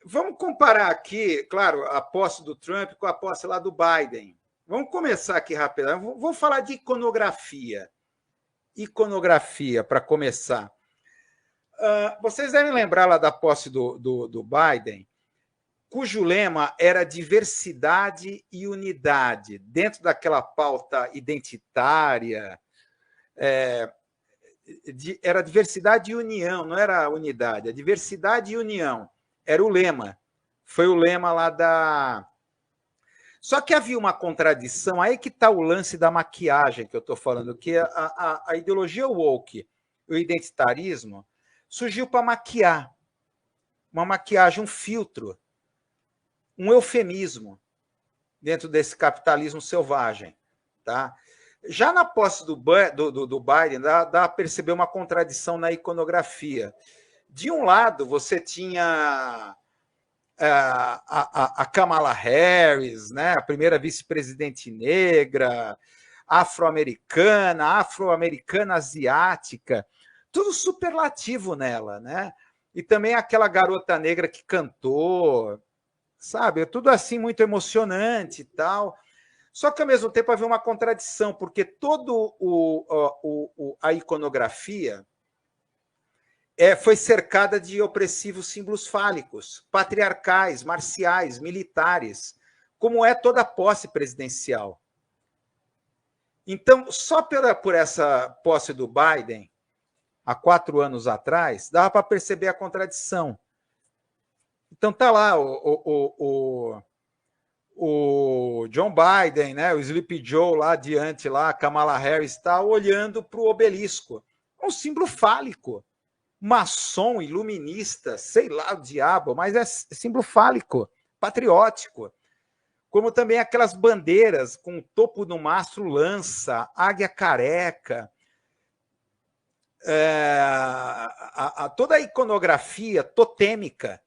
Vamos comparar aqui, claro, a posse do Trump com a posse lá do Biden. Vamos começar aqui rapidamente. Vou falar de iconografia. Iconografia, para começar. Vocês devem lembrar lá da posse do Biden, cujo lema era diversidade e unidade, dentro daquela pauta identitária. Era diversidade e união, não era unidade, a diversidade e união era o lema. Foi o lema lá da... Só que havia uma contradição, aí que está o lance da maquiagem que eu estou falando, que a ideologia woke, o identitarismo, surgiu para maquiar. Uma maquiagem, um filtro, um eufemismo dentro desse capitalismo selvagem. Tá? Já na posse do Biden, dá a perceber uma contradição na iconografia. De um lado, você tinha a Kamala Harris, né, a primeira vice-presidente negra, afro-americana asiática, tudo superlativo nela, né? E também aquela garota negra que cantou, sabe? Tudo assim muito emocionante e tal. Só que, ao mesmo tempo, havia uma contradição, porque toda a iconografia foi cercada de opressivos símbolos fálicos, patriarcais, marciais, militares, como é toda a posse presidencial. Então, só por essa posse do Biden, há 4 anos atrás, dava para perceber a contradição. Então, está lá o John Biden, né, o Sleepy Joe lá adiante, lá, a Kamala Harris está olhando para o obelisco. É um símbolo fálico. Maçom, iluminista, sei lá o diabo, mas é símbolo fálico, patriótico. Como também aquelas bandeiras com o topo do mastro lança, águia careca, toda a iconografia totêmica,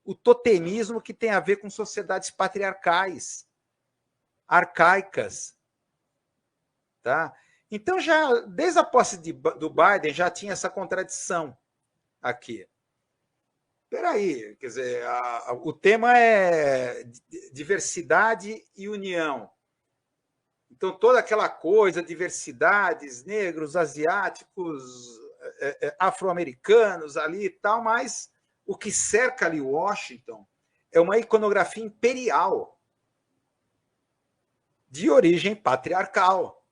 o totemismo que tem a ver com sociedades patriarcais, arcaicas. Tá? Então, já desde a posse do Biden, já tinha essa contradição aqui. Espera aí, quer dizer, o tema é diversidade e união. Então, toda aquela coisa, diversidades, negros, asiáticos, afro-americanos ali e tal, mas o que cerca ali Washington é uma iconografia imperial de origem patriarcal,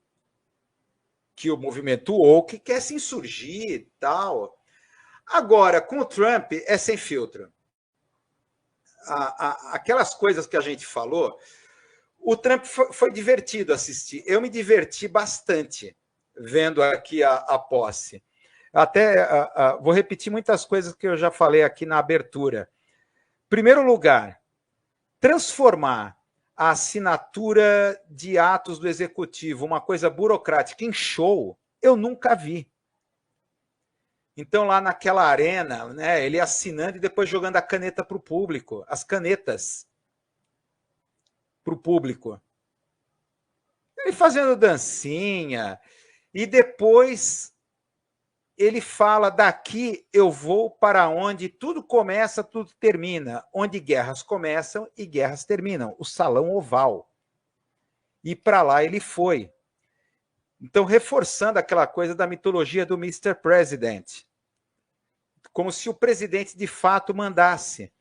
que o movimento woke quer se insurgir e tal. Agora, com o Trump, é sem filtro. Aquelas coisas que a gente falou, o Trump foi divertido assistir. Eu me diverti bastante vendo aqui a posse. Até vou repetir muitas coisas que eu já falei aqui na abertura. Primeiro lugar, transformar a assinatura de atos do executivo, uma coisa burocrática, em show, eu nunca vi. Então, lá naquela arena, né, ele assinando e depois jogando a caneta para o público, as canetas para o público. Ele fazendo dancinha, e depois ele fala: daqui eu vou para onde tudo começa, tudo termina, onde guerras começam e guerras terminam, o Salão Oval. E para lá ele foi. Então, reforçando aquela coisa da mitologia do Mr. President, como se o presidente de fato mandasse,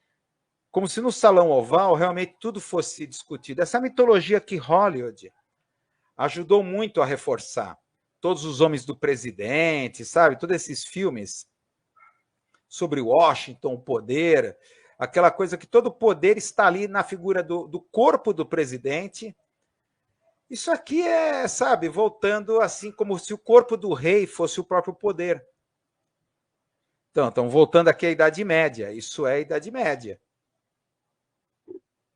como se no Salão Oval realmente tudo fosse discutido. Essa mitologia que Hollywood ajudou muito a reforçar. Todos os Homens do Presidente, sabe? Todos esses filmes sobre Washington, o poder, aquela coisa que todo o poder está ali na figura do corpo do presidente. Isso aqui é, sabe, voltando assim como se o corpo do rei fosse o próprio poder. Então, voltando aqui à Idade Média. Isso é a Idade Média.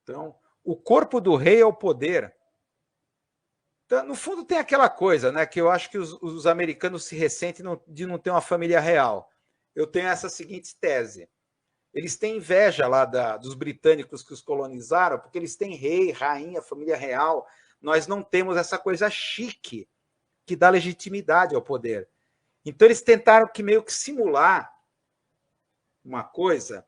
Então, o corpo do rei é o poder. Então, no fundo, tem aquela coisa, né, que eu acho que os americanos se ressentem de não ter uma família real. Eu tenho essa seguinte tese. Eles têm inveja lá dos britânicos que os colonizaram, porque eles têm rei, rainha, família real. Nós não temos essa coisa chique que dá legitimidade ao poder. Então, eles tentaram que meio que simular uma coisa.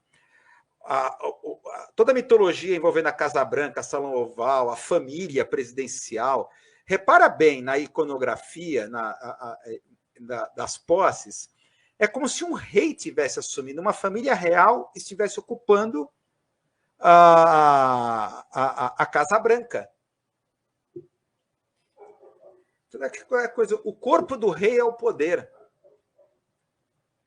toda a mitologia envolvendo a Casa Branca, Salão Oval, a família presidencial. Repara bem na iconografia das posses, é como se um rei tivesse assumindo, uma família real estivesse ocupando a Casa Branca. O corpo do rei é o poder.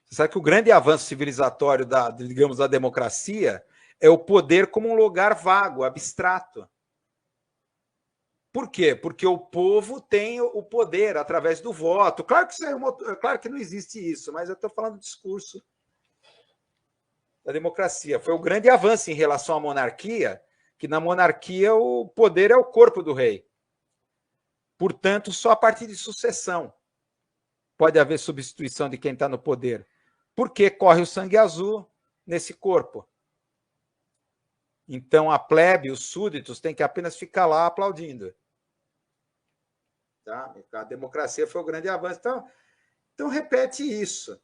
Você sabe que o grande avanço civilizatório digamos, da democracia é o poder como um lugar vago, abstrato. Por quê? Porque o povo tem o poder através do voto. Claro que não existe isso, mas eu estou falando do discurso da democracia. Foi o grande avanço em relação à monarquia, que na monarquia o poder é o corpo do rei. Portanto, só a partir de sucessão pode haver substituição de quem está no poder. Porque corre o sangue azul nesse corpo. Então, a plebe, os súditos, têm que apenas ficar lá aplaudindo. Tá? A democracia foi o grande avanço. Então repete isso.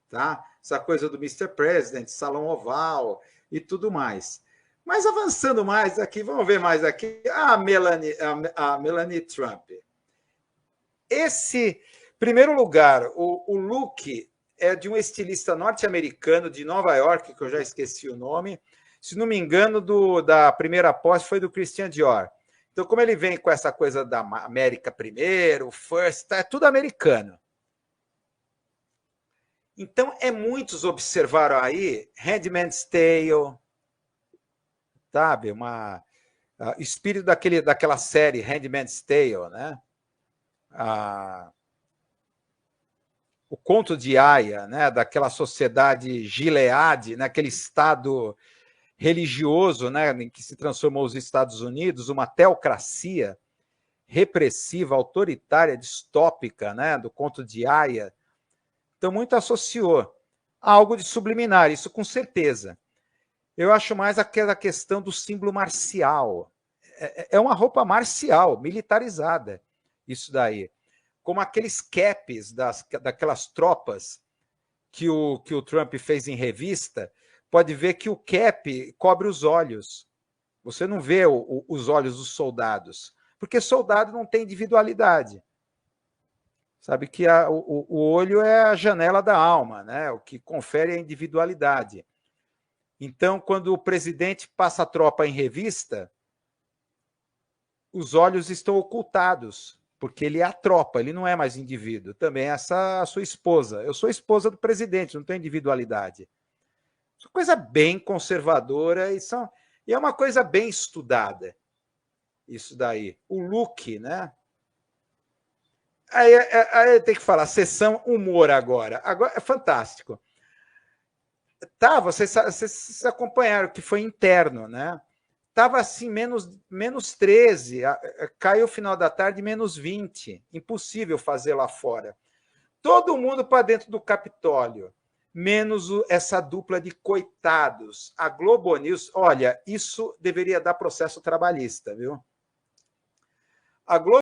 Tá? Essa coisa do Mr. President, Salão Oval e tudo mais. Mas avançando mais aqui, vamos ver mais aqui. A Melanie Trump. Em primeiro lugar, o look é de um estilista norte-americano de Nova York, que eu já esqueci o nome. Se não me engano, da primeira posse foi do Christian Dior. Então, como ele vem com essa coisa da América primeiro, first, é tudo americano. Então, muitos observaram aí Handmaid's Tale, sabe? Espírito daquela série Handmaid's Tale, né? O conto de Aya, né? Daquela sociedade Gileade, naquele estado religioso, né, em que se transformou os Estados Unidos, uma teocracia repressiva, autoritária, distópica, né, do conto de Aya. Então, muito associou a algo de subliminar, isso com certeza. Eu acho mais aquela questão do símbolo marcial. É uma roupa marcial, militarizada, isso daí. Como aqueles capes daquelas tropas que o Trump fez em revista, pode ver que o cap cobre os olhos. Você não vê os olhos dos soldados, porque soldado não tem individualidade. Sabe que o olho é a janela da alma, né? O que confere a individualidade. Então, quando o presidente passa a tropa em revista, os olhos estão ocultados, porque ele é a tropa, ele não é mais indivíduo. Também essa a sua esposa. Eu sou esposa do presidente, não tenho individualidade. Coisa bem conservadora e é uma coisa bem estudada. Isso daí. O look, né? Aí tem que falar, sessão humor agora. Agora é fantástico. Tá, vocês acompanharam que foi interno, né? Estava assim, menos 13, caiu o final da tarde, menos 20. Impossível fazer lá fora. Todo mundo para dentro do Capitólio. Menos essa dupla de coitados. A Globo News, olha, isso deveria dar processo trabalhista, viu? A Globo